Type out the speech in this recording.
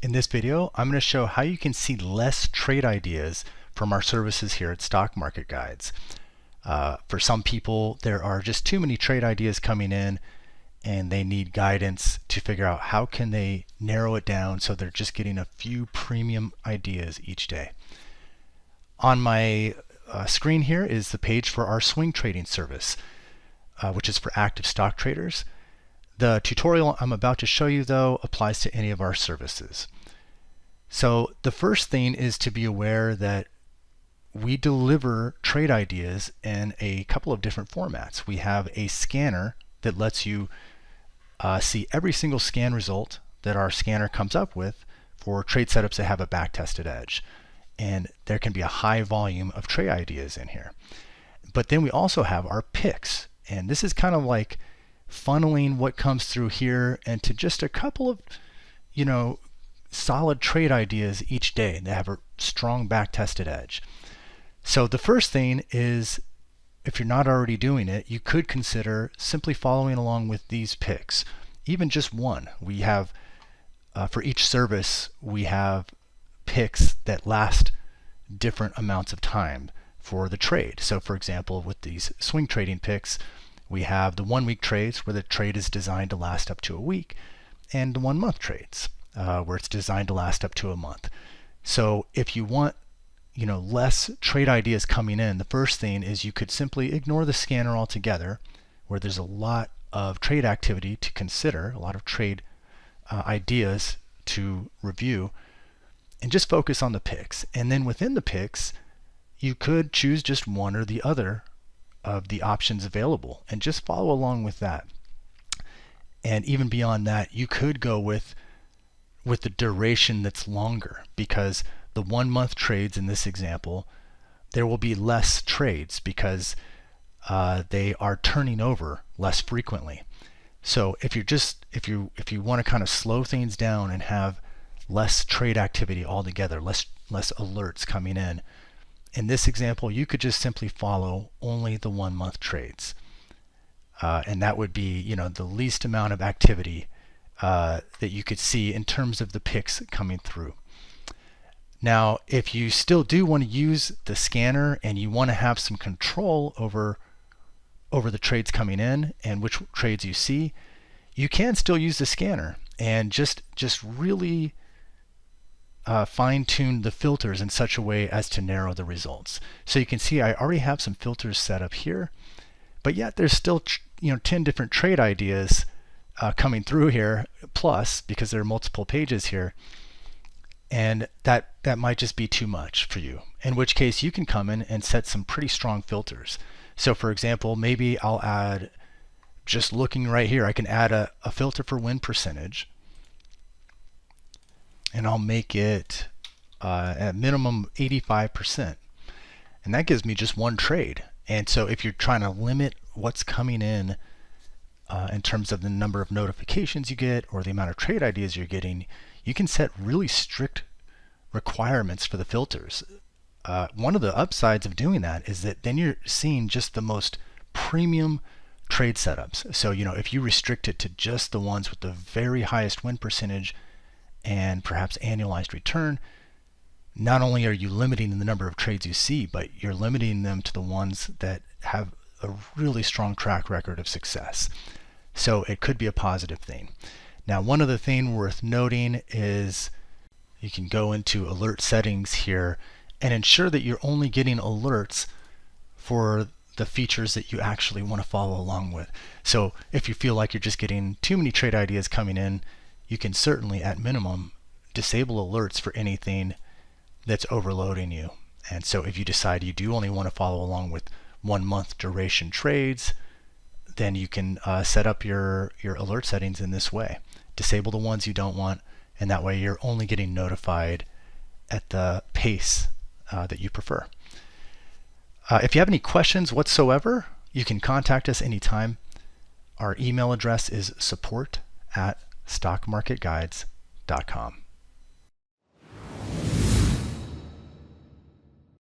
In this video, I'm going to show how you can see less trade ideas from our services here at Stock Market Guides. For some people, there are just too many trade ideas coming in and they need guidance to figure out how can they narrow it down so they're just getting a few premium ideas each day. On my screen here is the page for our swing trading service, which is for active stock traders. The tutorial I'm about to show you, though, applies to any of our services. So the first thing is to be aware that we deliver trade ideas in a couple of different formats. We have a scanner that lets you see every single scan result that our scanner comes up with for trade setups that have a back-tested edge. And there can be a high volume of trade ideas in here. But then we also have our picks. And this is kind of like funneling what comes through here into just a couple of, solid trade ideas each day that have a strong back-tested edge. So the first thing is, if you're not already doing it, you could consider simply following along with these picks. Even just one. We have, for each service, we have picks that last different amounts of time for the trade. So for example, with these swing trading picks, we have the 1 week trades where the trade is designed to last up to a week, and the 1 month trades where it's designed to last up to a month. So if you want less trade ideas coming in, the first thing is you could simply ignore the scanner altogether, where there's a lot of trade activity to consider, a lot of trade ideas to review, and just focus on the picks. And then within the picks, you could choose just one or the other of the options available and just follow along with that. And even beyond that, you could go with the duration that's longer, because the 1 month trades in this example, there will be less trades because they are turning over less frequently. So if you want to kind of slow things down and have less trade activity altogether, less alerts coming in this example, you could just simply follow only the 1 month trades. And that would be the least amount of activity that you could see in terms of the picks coming through. Now, if you still do want to use the scanner and you want to have some control over the trades coming in and which trades you see, you can still use the scanner and just really fine-tune the filters in such a way as to narrow the results. So you can see I already have some filters set up here, but yet there's still 10 different trade ideas coming through here, plus, because there are multiple pages here, and that might just be too much for you, in which case you can come in and set some pretty strong filters. So for example, maybe I'll add, just looking right here, I can add a filter for win percentage, and I'll make it at minimum 85%. And that gives me just one trade. And so if you're trying to limit what's coming in terms of the number of notifications you get or the amount of trade ideas you're getting, you can set really strict requirements for the filters. One of the upsides of doing that is that then you're seeing just the most premium trade setups. So if you restrict it to just the ones with the very highest win percentage and perhaps annualized return, not only are you limiting the number of trades you see, but you're limiting them to the ones that have a really strong track record of success. So it could be a positive thing. Now, one other thing worth noting is you can go into alert settings here and ensure that you're only getting alerts for the features that you actually want to follow along with. So if you feel like you're just getting too many trade ideas coming in, you can certainly, at minimum, disable alerts for anything that's overloading you. And so if you decide you do only want to follow along with 1 month duration trades, then you can set up your alert settings in this way. Disable the ones you don't want, and that way you're only getting notified at the pace that you prefer. If you have any questions whatsoever, you can contact us anytime. Our email address is support@stockmarketguides.com.